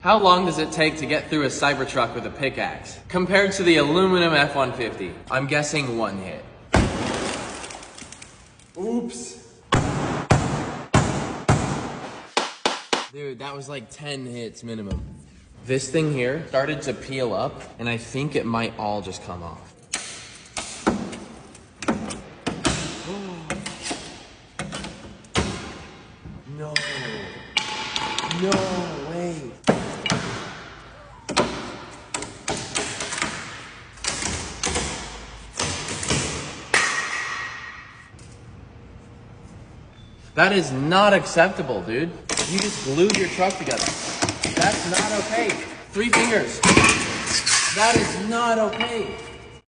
How long does it take to get through a Cybertruck with a pickaxe? Compared to the aluminum F-150, I'm guessing 1 hit. Oops. Dude, that was like 10 hits minimum. This thing here started to peel up, and I think it might all just come off. No. No way. That is not acceptable, dude. You just glued your truck together. That's not okay. 3 fingers. That is not okay.